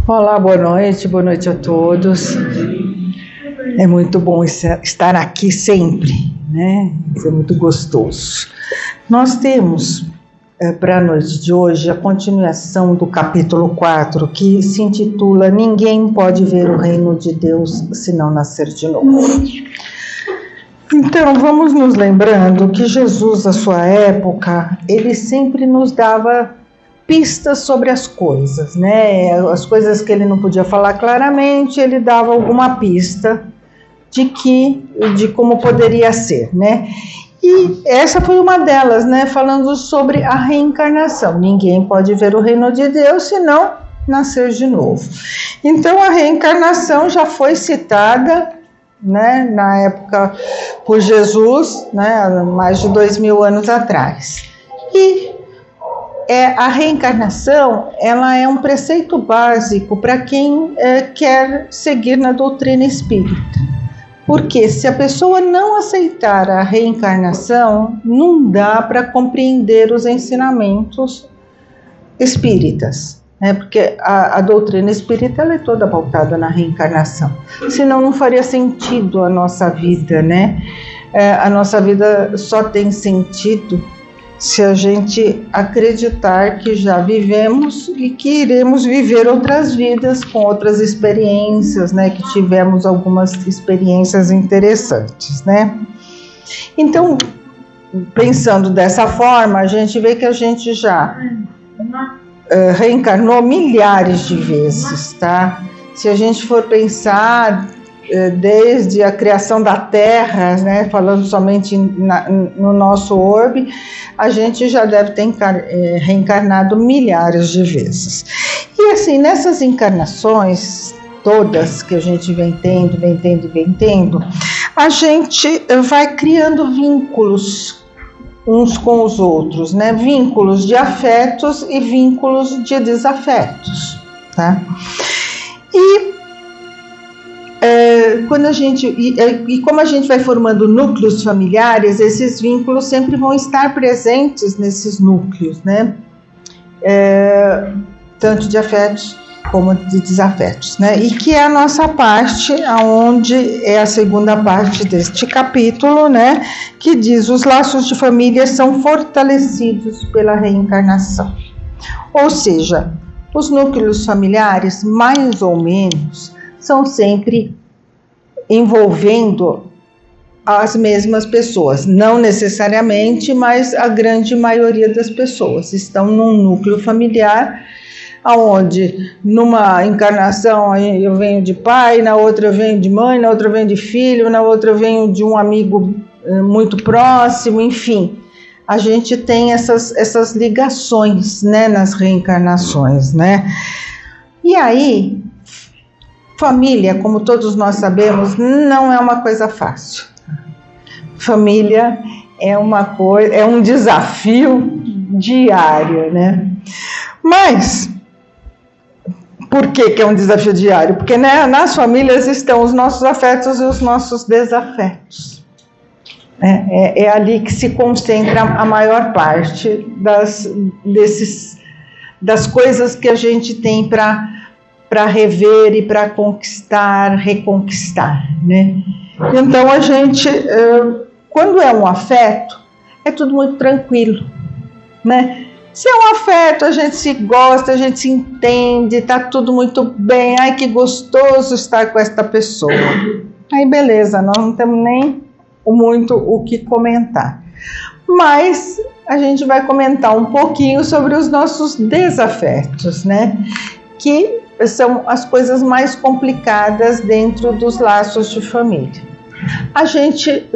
Olá, boa noite a todos. É muito bom estar aqui sempre, né? É muito gostoso. Nós temos para a noite de hoje a continuação do capítulo 4, que se intitula Ninguém pode ver o reino de Deus se não nascer de novo. Então, vamos nos lembrando que Jesus, à sua época, ele sempre nos dava pistas sobre as coisas, né? As coisas que ele não podia falar claramente, ele dava alguma pista de como poderia ser, né? E essa foi uma delas, né? Falando sobre a reencarnação. Ninguém pode ver o reino de Deus se não nascer de novo. Então, a reencarnação já foi citada, né, na época por Jesus, né, há mais de 2000 anos atrás. E a reencarnação, ela é um preceito básico para quem quer seguir na doutrina espírita. Porque se a pessoa não aceitar a reencarnação, não dá para compreender os ensinamentos espíritas. Porque a doutrina espírita ela é toda pautada na reencarnação. Senão não faria sentido a nossa vida, né? A nossa vida só tem sentido se a gente acreditar que já vivemos e que iremos viver outras vidas com outras experiências, né? Que tivemos algumas experiências interessantes, né? Então, pensando dessa forma, a gente vê que a gente já reencarnou milhares de vezes, tá? Se a gente for pensar desde a criação da Terra, né, falando somente no nosso orbe, a gente já deve ter reencarnado milhares de vezes. E assim, nessas encarnações todas que a gente vem tendo, a gente vai criando vínculos uns com os outros, né? Vínculos de afetos e vínculos de desafetos, tá? E como a gente vai formando núcleos familiares, esses vínculos sempre vão estar presentes nesses núcleos, né? Tanto de afetos como de desafetos, né? E que é a nossa parte, aonde é a segunda parte deste capítulo, né? Que diz: os laços de família são fortalecidos pela reencarnação. Ou seja, os núcleos familiares, mais ou menos, são sempre envolvendo as mesmas pessoas. Não necessariamente, mas a grande maioria das pessoas estão num núcleo familiar, onde numa encarnação eu venho de pai, na outra eu venho de mãe, na outra eu venho de filho, na outra eu venho de um amigo muito próximo, enfim. A gente tem essas ligações, né, nas reencarnações, né? E aí, família, como todos nós sabemos, não é uma coisa fácil. Família é um desafio diário, né? Mas por que é um desafio diário? Porque, né, nas famílias estão os nossos afetos e os nossos desafetos. É ali que se concentra a maior parte das coisas que a gente tem para rever e para reconquistar, né? Então a gente, quando é um afeto, é tudo muito tranquilo, né? Se é um afeto, a gente se gosta, a gente se entende, tá tudo muito bem, ai que gostoso estar com esta pessoa. Aí beleza, nós não temos nem muito o que comentar. Mas a gente vai comentar um pouquinho sobre os nossos desafetos, né? Que são as coisas mais complicadas dentro dos laços de família. A gente,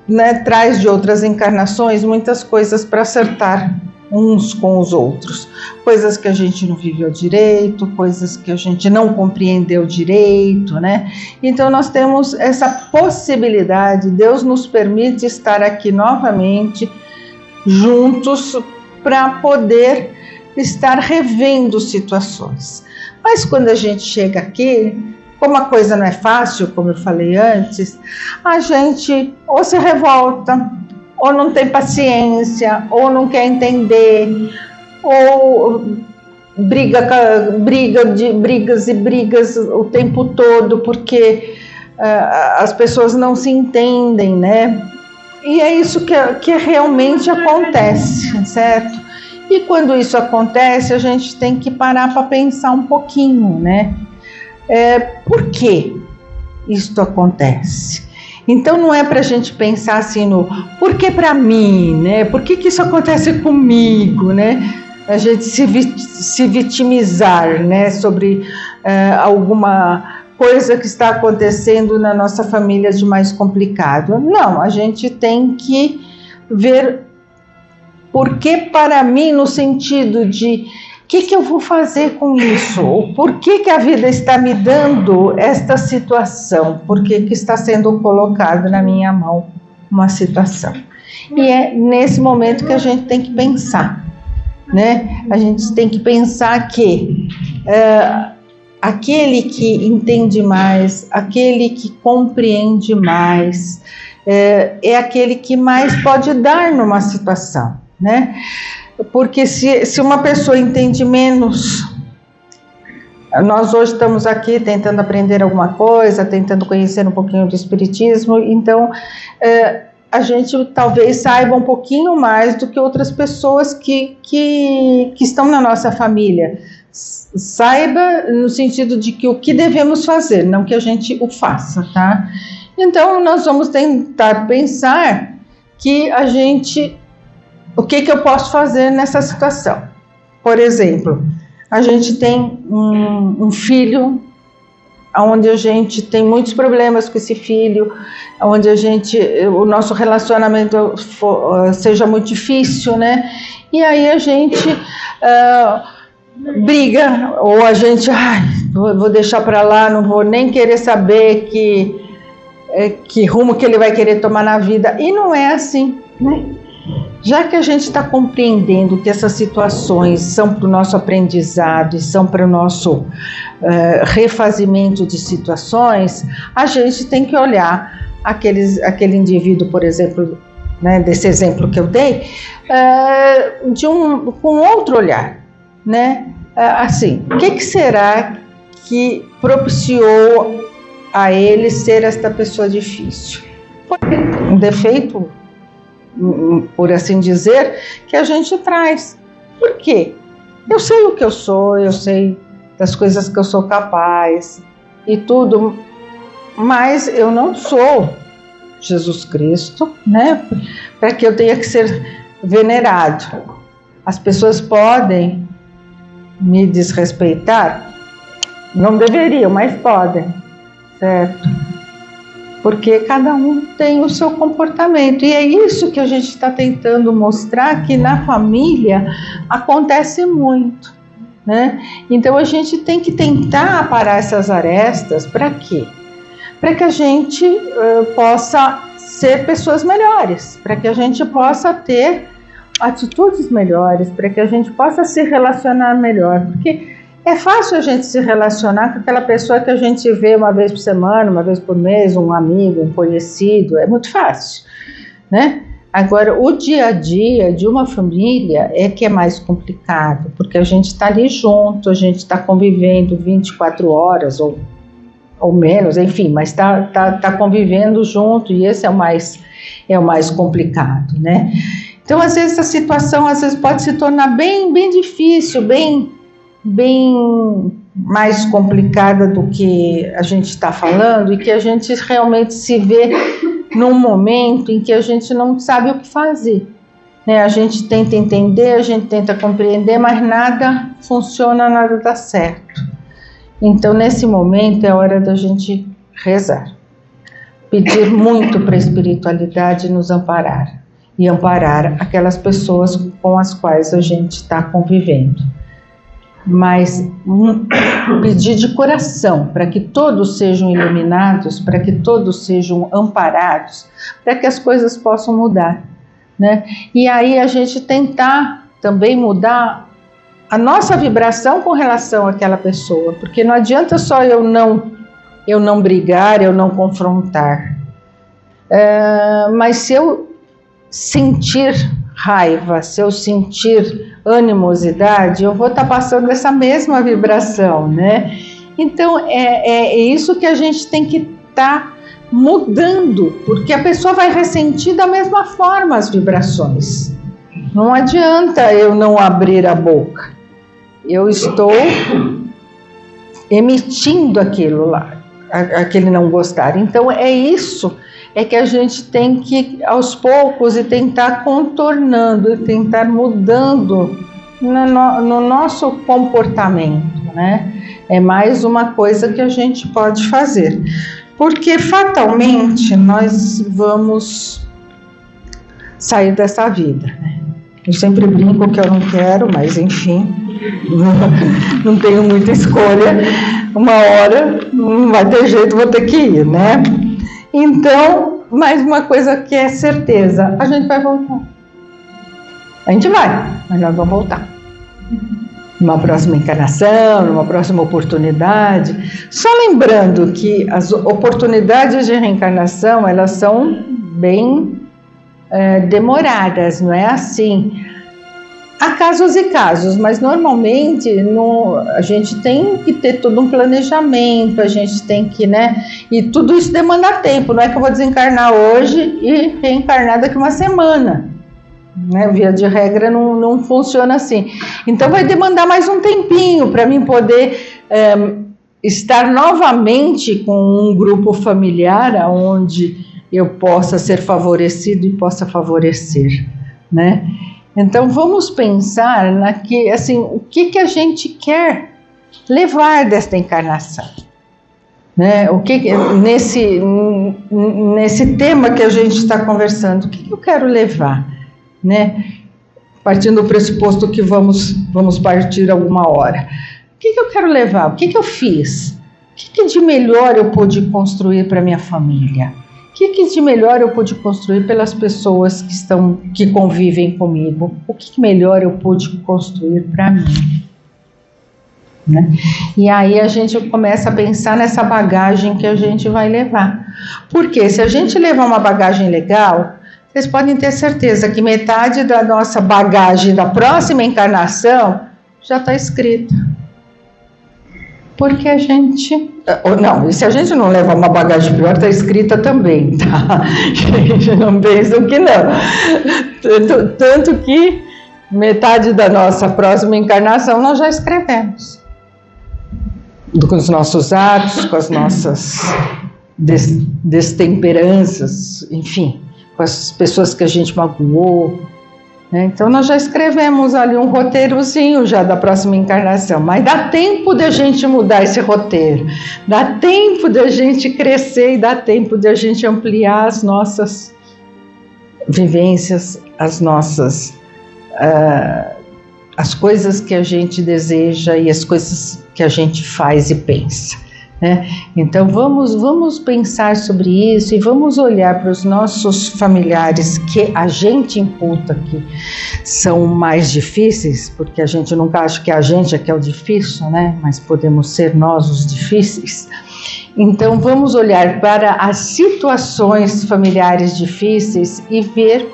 né, traz de outras encarnações muitas coisas para acertar uns com os outros, coisas que a gente não viveu direito, coisas que a gente não compreendeu direito, né? Então nós temos essa possibilidade, Deus nos permite estar aqui novamente juntos para poder estar revendo situações. Mas quando a gente chega aqui, como a coisa não é fácil, como eu falei antes, a gente ou se revolta, ou não tem paciência, ou não quer entender, ou brigas e brigas o tempo todo, porque as pessoas não se entendem, né? E é isso que realmente acontece, certo? E quando isso acontece, a gente tem que parar para pensar um pouquinho, né? Por que isto acontece? Então não é para a gente pensar assim no por que para mim, né? Por que isso acontece comigo, né? A gente se vitimizar, né? Sobre alguma coisa que está acontecendo na nossa família de mais complicado. Não, a gente tem que ver por que para mim, no sentido de o que eu vou fazer com isso? Ou por que a vida está me dando esta situação? Por que está sendo colocado na minha mão uma situação? E é nesse momento que a gente tem que pensar, né? A gente tem que pensar que aquele que entende mais, aquele que compreende mais, é aquele que mais pode dar numa situação, né? Porque se uma pessoa entende menos, nós hoje estamos aqui tentando aprender alguma coisa, tentando conhecer um pouquinho do espiritismo, então a gente talvez saiba um pouquinho mais do que outras pessoas que estão na nossa família. Saiba no sentido de que o que devemos fazer, não que a gente o faça, tá? Então nós vamos tentar pensar que o que eu posso fazer nessa situação. Por exemplo, a gente tem um filho onde a gente tem muitos problemas com esse filho, onde o nosso relacionamento seja muito difícil, né? E aí a gente briga, ou a gente, vou deixar para lá, não vou nem querer saber que rumo que ele vai querer tomar na vida. E não é assim, né? Já que a gente está compreendendo que essas situações são para o nosso aprendizado e são para o nosso refazimento de situaçõe, a gente tem que olhar aquele indivíduo, por exemplo, né, desse exemplo que eu dei, com outro olhar, né? Assim, o que será que propiciou a ele ser esta pessoa difícil? Foi um defeito, por assim dizer, que a gente traz. Por quê? Eu sei o que eu sou, eu sei das coisas que eu sou capaz e tudo, mas eu não sou Jesus Cristo, né? Para que eu tenha que ser venerado. As pessoas podem me desrespeitar? Não deveriam, mas podem, certo? Porque cada um tem o seu comportamento. E é isso que a gente está tentando mostrar, que na família acontece muito, né? Então a gente tem que tentar parar essas arestas. Para quê? Para que a gente possa ser pessoas melhores, para que a gente possa ter atitudes melhores, para que a gente possa se relacionar melhor. Porque é fácil a gente se relacionar com aquela pessoa que a gente vê uma vez por semana, uma vez por mês, um amigo, um conhecido, é muito fácil, né? Agora, o dia a dia de uma família é que é mais complicado, porque a gente está ali junto, a gente está convivendo 24 horas ou menos, enfim, mas está convivendo junto, e esse é o mais complicado, né? Então, às vezes, a situação pode se tornar bem, bem difícil, bem mais complicada do que a gente está falando, e que a gente realmente se vê num momento em que a gente não sabe o que fazer, né? A gente tenta entender, a gente tenta compreender, mas nada funciona, nada dá certo. Então, nesse momento, é hora da gente rezar, pedir muito para a espiritualidade nos amparar e amparar aquelas pessoas com as quais a gente está convivendo. Mas pedir de coração para que todos sejam iluminados, para que todos sejam amparados, para que as coisas possam mudar, né? E aí a gente tentar também mudar a nossa vibração com relação àquela pessoa, porque não adianta só eu não brigar, eu não confrontar, mas se eu sentir raiva, se eu sentir animosidade, eu vou estar passando essa mesma vibração, né? Então, é isso que a gente tem que estar mudando, porque a pessoa vai ressentir da mesma forma as vibrações. Não adianta eu não abrir a boca. Eu estou emitindo aquilo lá, aquele não gostar. Então, é isso que a gente tem que, aos poucos, e tentar contornando, e tentar mudando no nosso comportamento, né? É mais uma coisa que a gente pode fazer, porque fatalmente nós vamos sair dessa vida, né? Eu sempre brinco que eu não quero, mas enfim, não tenho muita escolha. Uma hora não vai ter jeito, vou ter que ir, né? Então, mais uma coisa que é certeza, a gente vai voltar. A gente vai, mas nós vamos voltar. Numa próxima encarnação, numa próxima oportunidade. Só lembrando que as oportunidades de reencarnação, elas são bem demoradas, não é assim. Há casos e casos, mas normalmente a gente tem que ter todo um planejamento, a gente tem que, né? E tudo isso demanda tempo, não é que eu vou desencarnar hoje e reencarnar daqui uma semana. Né? Via de regra não funciona assim. Então vai demandar mais um tempinho para mim poder estar novamente com um grupo familiar onde eu possa ser favorecido e possa favorecer, né? Então vamos pensar assim, o que a gente quer levar desta encarnação, né? O que nesse tema que a gente está conversando, o que eu quero levar, né? Partindo do pressuposto que vamos partir alguma hora, o que eu quero levar? O que eu fiz? O que de melhor eu pude construir para minha família? O que de melhor eu pude construir pelas pessoas que convivem comigo? O que melhor eu pude construir para mim? Né? E aí a gente começa a pensar nessa bagagem que a gente vai levar. Porque se a gente levar uma bagagem legal, vocês podem ter certeza que metade da nossa bagagem da próxima encarnação já está escrita. Porque a gente... Não, e se a gente não levar uma bagagem pior, está escrita também, tá? Gente, não pensam que não. Tanto que metade da nossa próxima encarnação nós já escrevemos. Com os nossos atos, com as nossas destemperanças, enfim, com as pessoas que a gente magoou. Então nós já escrevemos ali um roteirozinho já da próxima encarnação, mas dá tempo de a gente mudar esse roteiro, dá tempo de a gente crescer e dá tempo de a gente ampliar as nossas vivências, as coisas que a gente deseja e as coisas que a gente faz e pensa. Né? Então vamos pensar sobre isso e vamos olhar para os nossos familiares que a gente imputa que são mais difíceis, porque a gente nunca acha que a gente é que é o difícil, né? Mas podemos ser nós os difíceis. Então vamos olhar para as situações familiares difíceis e ver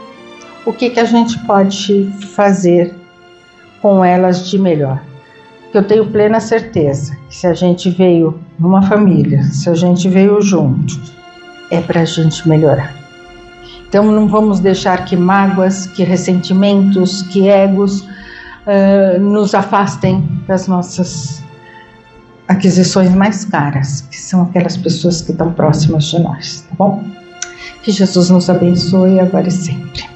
o que a gente pode fazer com elas de melhor. Eu tenho plena certeza que se a gente veio numa família, se a gente veio junto, é para a gente melhorar. Então não vamos deixar que mágoas, que ressentimentos, que egos nos afastem das nossas aquisições mais caras, que são aquelas pessoas que estão próximas de nós, tá bom? Que Jesus nos abençoe agora e sempre.